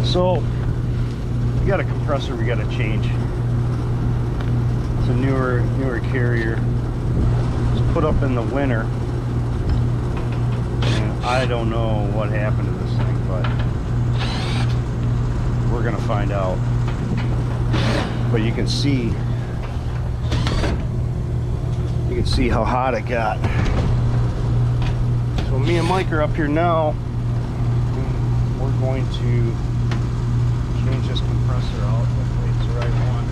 So we got a compressor we got to change. It's a newer carrier. It's put up in the winter, and I don't know what happened to this thing, but we're gonna find out. But you can see how hot it got. So me and Mike are up here now. We're going to change this compressor out. Hopefully it's the right one.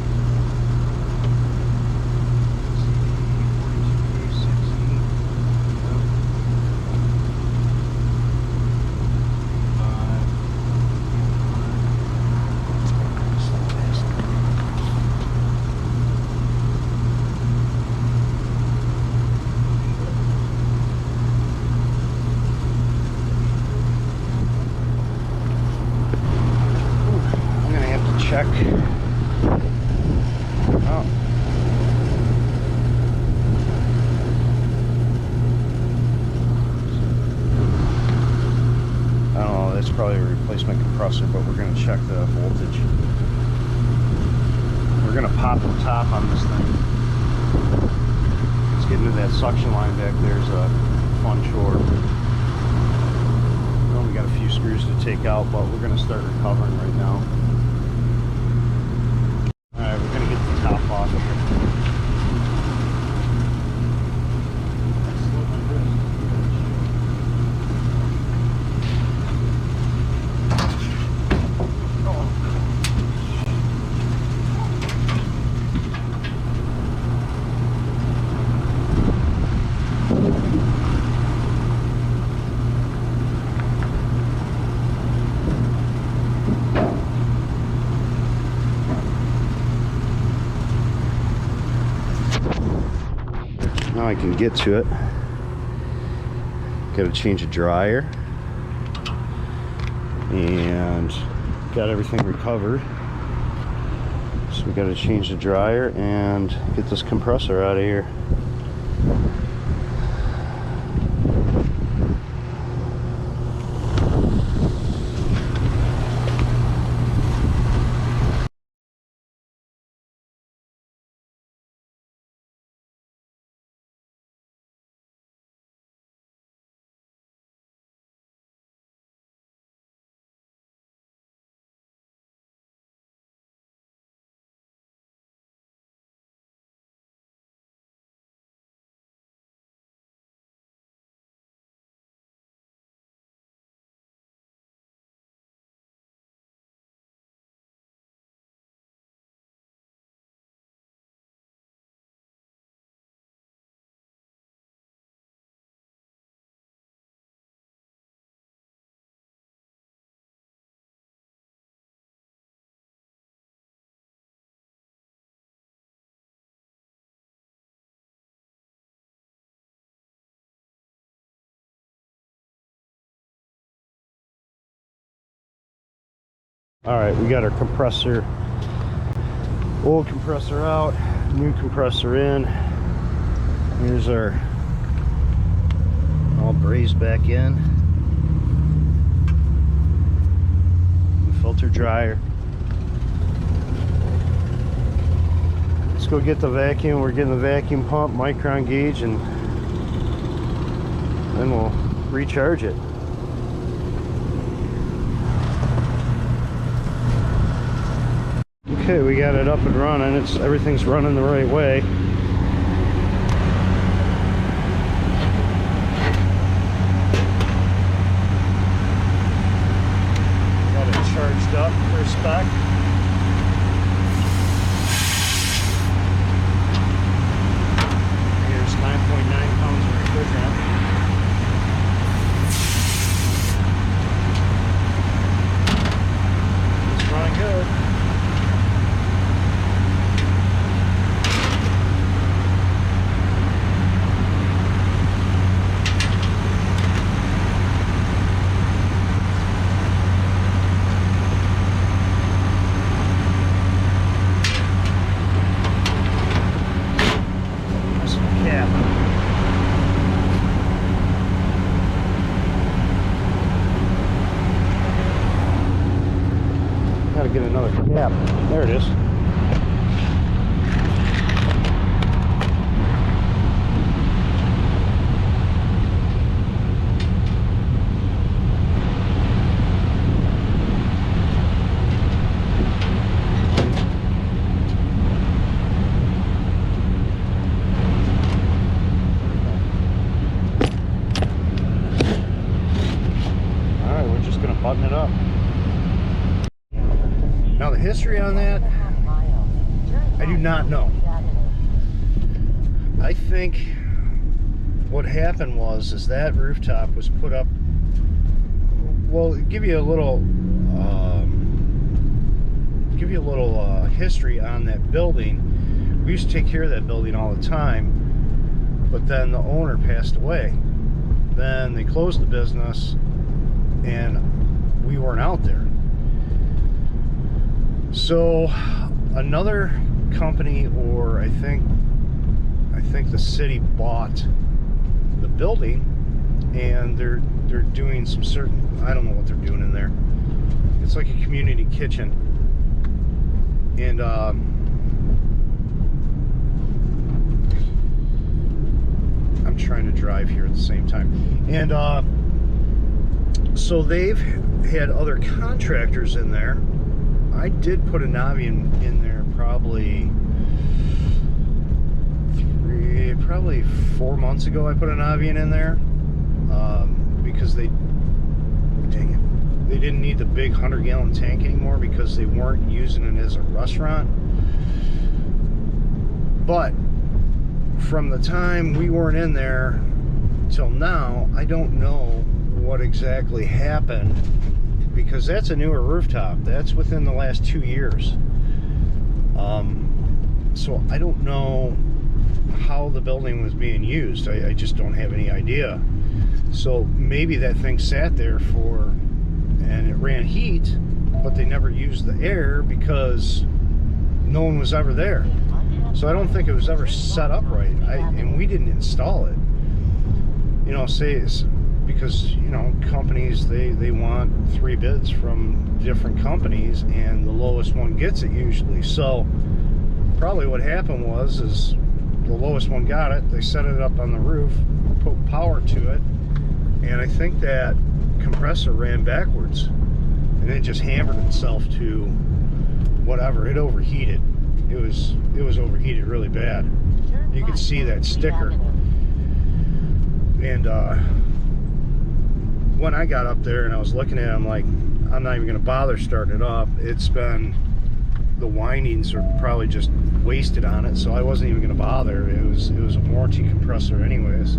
Check. Oh. I don't know, that's probably a replacement compressor, but we're going to check the voltage. We're going to pop the top on this thing. Let's get into that suction line back there. Is a fun chore. We only got a few screws to take out, but we're going to start recovering right now. Alright, we're going to get the top off of it. Now I can get to it. Got to change a dryer and got everything recovered. So we got to change the dryer and get this compressor out of here. Alright, we got our compressor, old compressor out, new compressor in. Here's our all brazed back in. The filter dryer. Let's go get the vacuum. We're getting the vacuum pump, micron gauge, and then we'll recharge it. Okay, we got it up and running. Everything's running the right way. Got it charged up for spec. Here's 9.9 pounds of refrigerant. It's running good. gotta get another cap. There it is. Button it up. Now the history on that, I do not know. I think what happened was that rooftop was put up. Well, give you a little history on that building. We used to take care of that building all the time, but then the owner passed away. Then they closed the business, and we weren't out there. So another company, or I think the city bought the building, and they're doing some certain, I don't know what they're doing in there. It's like a community kitchen, and I'm trying to drive here at the same time, and so they've had other contractors in there. I did put a Navian in there probably 4 months ago. I put a Navian in there because they didn't need the big 100-gallon tank anymore because they weren't using it as a restaurant. But from the time we weren't in there till now, I don't know what exactly happened, because that's a newer rooftop. That's within the last 2 years. So I don't know how the building was being used. I just don't have any idea. So maybe that thing sat there and it ran heat, but they never used the air because no one was ever there. So I don't think it was ever set up right. And we didn't install it. You know, because, you know, companies, they want 3 bids from different companies, and the lowest one gets it usually. So probably what happened is the lowest one got it, they set it up on the roof, put power to it, and I think that compressor ran backwards, and it just hammered itself to whatever. It overheated. It was overheated really bad. You could see that sticker. And when I got up there and I was looking at it, I'm like, I'm not even going to bother starting it up. The windings are probably just wasted on it, so I wasn't even going to bother. It was a warranty compressor anyways.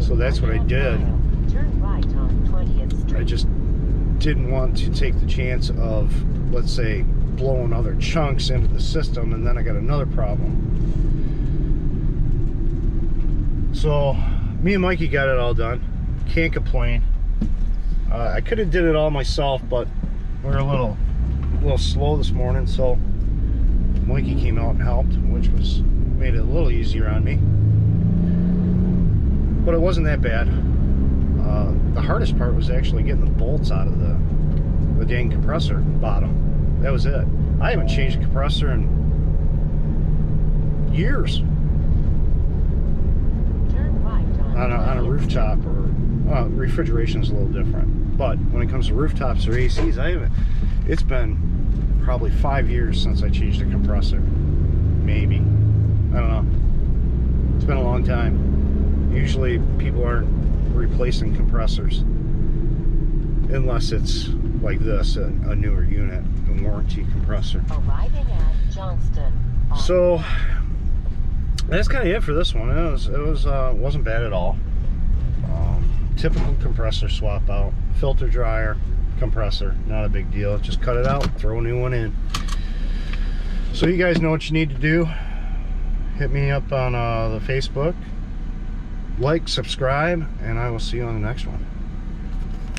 So that's what I did. I just didn't want to take the chance of, let's say, blowing other chunks into the system, and then I got another problem. So me and Mikey got it all done. Can't complain. I could have did it all myself, but we're a little slow this morning, so Mikey came out and helped, which made it a little easier on me. But it wasn't that bad. The hardest part was actually getting the bolts out of the dang compressor bottom. That was it. I haven't changed a compressor in years. Turn right on a rooftop, or refrigeration is a little different. But when it comes to rooftops or ACs, it's been probably 5 years since I changed a compressor. Maybe. I don't know. It's been a long time. Usually people aren't replacing compressors unless it's like this, a newer unit, a warranty compressor. Arriving at Johnston. So that's kind of it for this one. It wasn't bad at all. Typical compressor swap out, filter dryer, compressor, not a big deal. Just cut it out, throw a new one in. So you guys know what you need to do. Hit me up on the Facebook, like, subscribe, and I will see you on the next one.